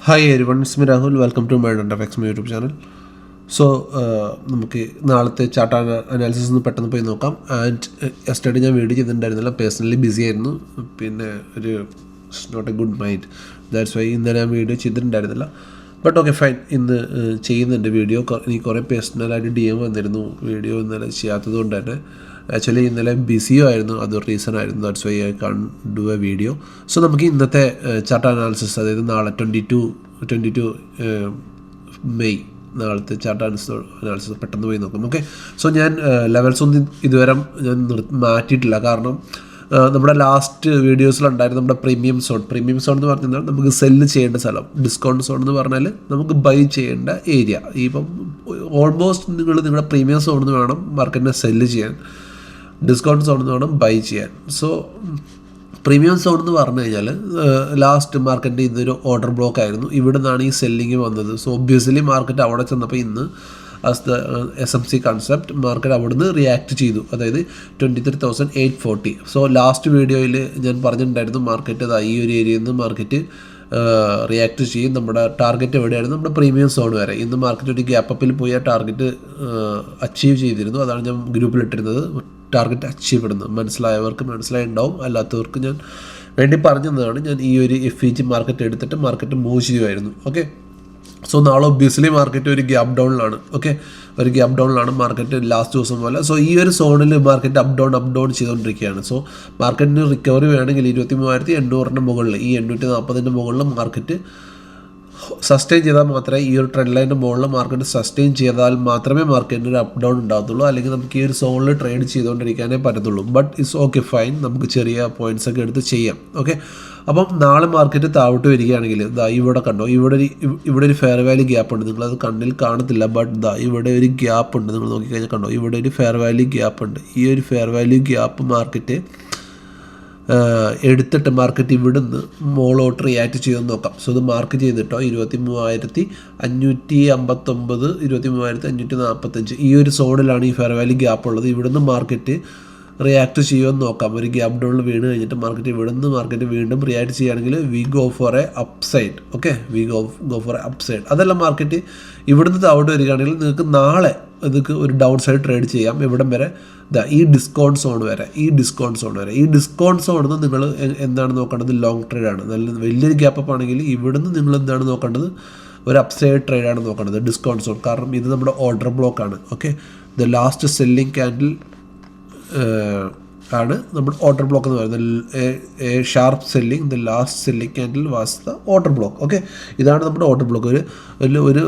Hi everyone, it's me Rahul. Welcome to my x my YouTube channel. So നമുക്ക് നാളത്തെ chart analysis ഒന്ന് പെട്ടെന്ന് പോയി നോക്കാം. ആൻഡ് യെസ്റ്റർഡേ ഞാൻ വീഡിയോ ചെയ്തിട്ടുണ്ടായിരുന്നില്ല, പേഴ്സണലി ബിസി ആയിരുന്നു. പിന്നെ ഒരു not a good mind, that's why ഇന്നലെ ഞാൻ വീഡിയോ ചെയ്തിട്ടുണ്ടായിരുന്നില്ല. ബട്ട് ഓക്കെ ഫൈൻ, ഇന്ന് ചെയ്യുന്നുണ്ട് വീഡിയോ. എനിക്ക് കുറേ പേഴ്സണലായിട്ട് DM വന്നിരുന്നു വീഡിയോ ഇന്നലെ ചെയ്യാത്തത് കൊണ്ട് തന്നെ. ആക്ച്വലി ഇന്നലെ ബിസിയോ ആയിരുന്നു, അതൊരു റീസൺ ആയിരുന്നു. That's why I can't do a video. So നമുക്ക് ഇന്നത്തെ ചാർട്ട് അനാലിസിസ്, അതായത് നാളെ 22 മെയ് നാളത്തെ ചാർട്ട് അനാലിസിസ് പെട്ടെന്ന് പോയി നോക്കാം. ഓക്കെ, സോ ഞാൻ ലെവൽസ് ഒന്നും ഇതുവരെ ഞാൻ മാറ്റിയിട്ടില്ല. കാരണം നമ്മുടെ ലാസ്റ്റ് വീഡിയോസിലുണ്ടായിരുന്നു നമ്മുടെ പ്രീമിയം സോൺ എന്ന് പറഞ്ഞാൽ നമുക്ക് സെല്ല് ചെയ്യേണ്ട സ്ഥലം, ഡിസ്കൗണ്ട് സോൺ എന്ന് പറഞ്ഞാൽ നമുക്ക് ബൈ ചെയ്യേണ്ട ഏരിയ. ഇപ്പം ഓൾമോസ്റ്റ് നിങ്ങളുടെ പ്രീമിയം സോൺ എന്ന് വേണം മാർക്കറ്റിനെ സെല്ല് ചെയ്യാൻ, ഡിസ്കൗണ്ട് സോൺ എന്ന് വേണം ബൈ ചെയ്യാൻ. സോ പ്രീമിയം സോൺ എന്ന് പറഞ്ഞു കഴിഞ്ഞാൽ ലാസ്റ്റ് മാർക്കറ്റിൻ്റെ ഇന്നൊരു ഓർഡർ ബ്ലോക്ക് ആയിരുന്നു. ഇവിടെ നിന്നാണ് ഈ സെല്ലിങ് വന്നത്. സോ ഒബ്വിയസ്ലി മാർക്കറ്റ് അവിടെ ചെന്നപ്പോൾ ഇന്ന് as the SMC concept market അവിടുന്ന് റിയാക്ട് ചെയ്തു, അതായത് 23,840. സോ ലാസ്റ്റ് വീഡിയോയിൽ ഞാൻ പറഞ്ഞിട്ടുണ്ടായിരുന്നു മാർക്കറ്റ് ഈ ഒരു ഏരിയയിൽ നിന്ന് മാർക്കറ്റ് റിയാക്ട് ചെയ്യും. നമ്മുടെ ടാർഗറ്റ് എവിടെയായിരുന്നു? നമ്മുടെ പ്രീമിയം സോൺ വരെ. ഇന്ന് മാർക്കറ്റ് ഒരു ഗ്യാപ്പ് അപ്പിൽ പോയി ആ ടാർഗറ്റ് അച്ചീവ് ചെയ്തിരുന്നു. അതാണ് ഞാൻ ഗ്രൂപ്പിലിട്ടിരുന്നത്, ടാർഗറ്റ് അച്ചീവ് ഇടുന്നത്. മനസ്സിലായവർക്ക് മനസ്സിലായിട്ടുണ്ടാവും, അല്ലാത്തവർക്ക് ഞാൻ വേണ്ടി പറഞ്ഞതാണ്. ഞാൻ ഈ ഒരു FEG മാർക്കറ്റ് എടുത്തിട്ട് മാർക്കറ്റ് മൂവ് ചെയ്യുമായിരുന്നു. ഓക്കെ, സോ നാളെ ഒബ്വിയസ്ലി മാർക്കറ്റ് ഒരു ഗ്യാപ്പ് ഡൗണിലാണ്. ഓക്കെ, ഒരു ഗ്യാപ്പ് ഡൗണിലാണ് മാർക്കറ്റ് ലാസ്റ്റ് ദിവസം പോലെ. സോ ഈ ഒരു സോണിൽ മാർക്കറ്റ് അപ്പ് ഡൗൺ ചെയ്തുകൊണ്ടിരിക്കുകയാണ്. സോ മാർക്കറ്റിന് റിക്കവറി വേണമെങ്കിൽ 23,800 മുകളിൽ, ഈ 840 മുകളിൽ മാർക്കറ്റ് സസ്റ്റെയിൻ ചെയ്താൽ മാത്രമേ, ഈ ഒരു ട്രെൻഡ് ലൈനിൻ്റെ മുകളിൽ മാർക്കറ്റ് സസ്റ്റെയിൻ ചെയ്താൽ മാത്രമേ മാർക്കറ്റിന് ഒരു അപ്പ് ഡൗൺ ഉണ്ടാകത്തുള്ളൂ. അല്ലെങ്കിൽ നമുക്ക് ഈ ഒരു സോണിൽ ട്രേഡ് ചെയ്തുകൊണ്ടിരിക്കാനേ പറ്റത്തുള്ളൂ. ബട്ട് ഇറ്റ്സ് ഓക്കെ ഫൈൻ, നമുക്ക് ചെറിയ പോയിൻറ്റ്സ് ഒക്കെ എടുത്ത് ചെയ്യാം. ഓക്കെ, അപ്പം നാളെ മാർക്കറ്റ് താഴോട്ട് വരികയാണെങ്കിൽ ഇവിടെ കണ്ടോ, ഇവിടെ ഒരു ഫെയർ വാല്യൂ ഗ്യാപ്പ് ഉണ്ട്. നിങ്ങളത് കണ്ണിൽ കാണത്തില്ല, ബട്ട് ഇവിടെ ഒരു ഗ്യാപ്പ് ഉണ്ട്. നിങ്ങൾ നോക്കിക്കഴിഞ്ഞാൽ കണ്ടോ, ഇവിടെ ഒരു ഫെയർ വാല്യൂ ഗ്യാപ്പ് ഉണ്ട്. ഈ ഒരു ഫെയർ വാല്യൂ ഗ്യാപ്പ് മാർക്കറ്റ് എടുത്തിട്ട് മാർക്കറ്റ് ഇവിടുന്ന് മോളോട്ട് റിയാക്ട് ചെയ്തെന്ന് നോക്കാം. സോ ഇത് മാർക്ക് ചെയ്തിട്ടോ 23,559, 23,545 ഈ ഒരു സോണിലാണ് ഈ ഫെയർ വാല്യൂ ഗ്യാപ്പ് ഉള്ളത്. ഇവിടുന്ന് മാർക്കറ്റ് റിയാക്ട് ചെയ്യുമെന്ന് നോക്കാം. ഒരു ഗ്യാപ്പ് ഡൗണിൽ വീണ് കഴിഞ്ഞിട്ട് മാർക്കറ്റ് ഇവിടുന്ന് മാർക്കറ്റ് വീണ്ടും റിയാക്ട് ചെയ്യുകയാണെങ്കിൽ we go for a upside. Okay, we go for a upside. അതല്ല മാർക്കറ്റ് ഇവിടുന്ന് താഴോട്ട് വരികയാണെങ്കിൽ നിങ്ങൾക്ക് നാളെ നിങ്ങൾക്ക് ഒരു ഡൗൺ സൈഡ് ട്രേഡ് ചെയ്യാം. ഇവിടം വരെ ഈ ഡിസ്കൗണ്ട് സോൺ വരെ. ഈ ഡിസ്കൗണ്ട് സോണിൽ നിന്ന് നിങ്ങൾ എന്താണ് നോക്കേണ്ടത്? ലോങ് ട്രേഡാണ്. നല്ല വലിയൊരു ഗ്യാപ്പ് അപ്പ് ആണെങ്കിൽ ഇവിടുന്ന് നിങ്ങൾ എന്താണ് നോക്കേണ്ടത്? ഒരു അപ്സൈഡ് ട്രേഡാണ് നോക്കേണ്ടത്, ഡിസ്കൗണ്ട് സോൺ. കാരണം ഇത് നമ്മുടെ ഓർഡർ ബ്ലോക്കാണ്. Okay, the last selling candle ആണ് നമ്മുടെ ഓർഡർ ബ്ലോക്ക് എന്ന് പറയുന്നത്. Sharp selling, the last selling candle was the order block. Okay, ഇതാണ് നമ്മുടെ ഓർഡർ ബ്ലോക്ക്. ഒരു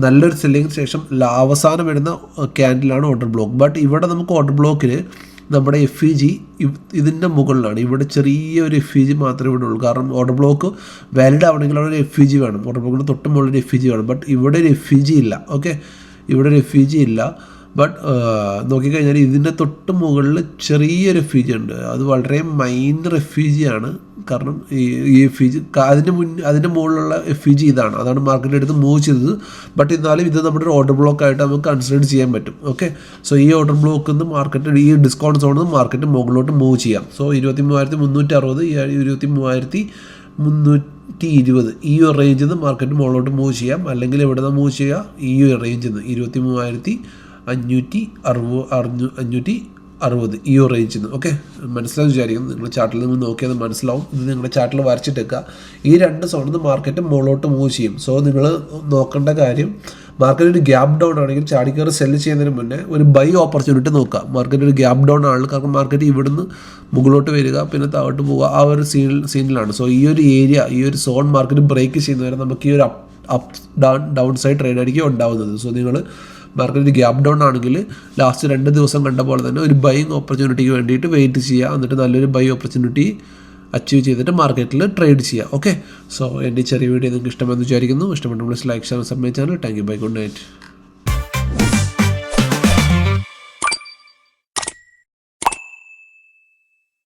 നല്ലൊരു സെല്ലിങ്ങിന് ശേഷം അവസാനം വരുന്ന ക്യാൻഡിലാണ് ഓർഡർ ബ്ലോക്ക്. ബട്ട് ഇവിടെ നമുക്ക് ഓർഡർ ബ്ലോക്കിൽ നമ്മുടെ FEG ഇതിൻ്റെ മുകളിലാണ്. ഇവിടെ ചെറിയൊരു FEG മാത്രമേ ഇവിടെ ഉള്ളൂ. കാരണം ഓർഡർ ബ്ലോക്ക് വാലിഡ് ആവണമെങ്കിൽ അവിടെ ഒരു FEG വേണം. ഓർഡർ ബ്ലോക്കിന് തൊട്ട് മുകളിൽ FEG വേണം. ബട്ട് ഇവിടെ ഒരു FEG ഇല്ല. ഓക്കെ, ഇവിടെ ഒരു FEG ഇല്ല. ബട്ട് നോക്കിക്കഴിഞ്ഞാൽ ഇതിൻ്റെ തൊട്ട് മുകളിൽ ചെറിയൊരു FEG ഉണ്ട്. അത് വളരെ മൈനർ FEG ആണ്. കാരണം ഈ FEG അതിൻ്റെ മുകളിലുള്ള FEG അതാണ് മാർക്കറ്റ് എടുത്ത് മൂവ് ചെയ്തത്. ബട്ട് എന്നാലും ഇത് നമ്മുടെ ഒരു ഓർഡർ ബ്ലോക്ക് ആയിട്ട് നമുക്ക് കൺസിഡർ ചെയ്യാൻ പറ്റും. ഓക്കെ, സോ ഈ ഓർഡർ ബ്ലോക്കിൽ നിന്ന് മാർക്കറ്റ് ഈ ഡിസ്കൗണ്ട് സോണിൽ നിന്ന് മാർക്കറ്റ് മുകളിലോട്ട് മൂവ് ചെയ്യാം. സോ 23,360, 23,320 ഈ ഒരു റേഞ്ചിൽ നിന്ന് മാർക്കറ്റ് മുകളിലോട്ട് മൂവ് ചെയ്യാം. അല്ലെങ്കിൽ എവിടെ നിന്ന് മൂവ് ചെയ്യുക? ഈ ഒരു റേഞ്ചിൽ നിന്ന് 23,560 ഈ ഒരു റേഞ്ചിൽ നിന്ന്. ഓക്കെ, മനസ്സിലാവും വിചാരിക്കും. നിങ്ങൾ ചാർട്ടിൽ നിന്ന് നോക്കിയാൽ മനസ്സിലാവും. ഇത് നിങ്ങളുടെ ചാർട്ടിൽ വരച്ചിട്ടേക്കുക. ഈ രണ്ട് സോണിൽ നിന്ന് മാർക്കറ്റ് മുകളിലോട്ട് മൂവ് ചെയ്യും. സോ നിങ്ങൾ നോക്കേണ്ട കാര്യം, മാർക്കറ്റ് ഒരു ഗ്യാപ്പ് ഡൗൺ ആണെങ്കിൽ ചാടിക്കയറി സെല്ല് ചെയ്യുന്നതിന് മുന്നേ ഒരു ബൈ ഓപ്പർച്യൂണിറ്റി നോക്കുക. മാർക്കറ്റ് ഒരു ഗ്യാപ്പ് ഡൗൺ ആണ്, കാരണം മാർക്കറ്റ് ഇവിടുന്ന് മുകളിലോട്ട് വരിക പിന്നെ താഴോട്ട് പോവുക, ആ ഒരു സീനിലാണ്. സോ ഈ ഒരു ഏരിയ, ഈ ഒരു സോൺ മാർക്കറ്റ് ബ്രേക്ക് ചെയ്യുന്നവരെ നമുക്ക് ഈ ഒരു ഡൗൺ സൈഡ് ട്രേഡ് ആയിരിക്കും ഉണ്ടാവുന്നത്. സോ നിങ്ങൾ മാർക്കറ്റ് ഗ്യാപ്പ് ഡൗൺ ആണെങ്കിൽ ലാസ്റ്റ് 2 ദിവസം കണ്ട പോലെ തന്നെ ഒരു ബൈയിങ് ഓപ്പർച്യൂണിറ്റിക്ക് വേണ്ടിയിട്ട് വെയിറ്റ് ചെയ്യുക. എന്നിട്ട് നല്ലൊരു ബൈ ഓപ്പർച്യൂണിറ്റി അച്ചീവ് ചെയ്തിട്ട് മാർക്കറ്റിൽ ട്രേഡ് ചെയ്യുക. ഓക്കെ, സോ എൻ്റെ ചെറിയ വീഡിയോ നിങ്ങൾക്ക് ഇഷ്ടമെന്ന് വിചാരിക്കുന്നു. ഇഷ്ടപ്പെട്ടെങ്കിൽ like share subscribe channel. Thank you, bye, good night.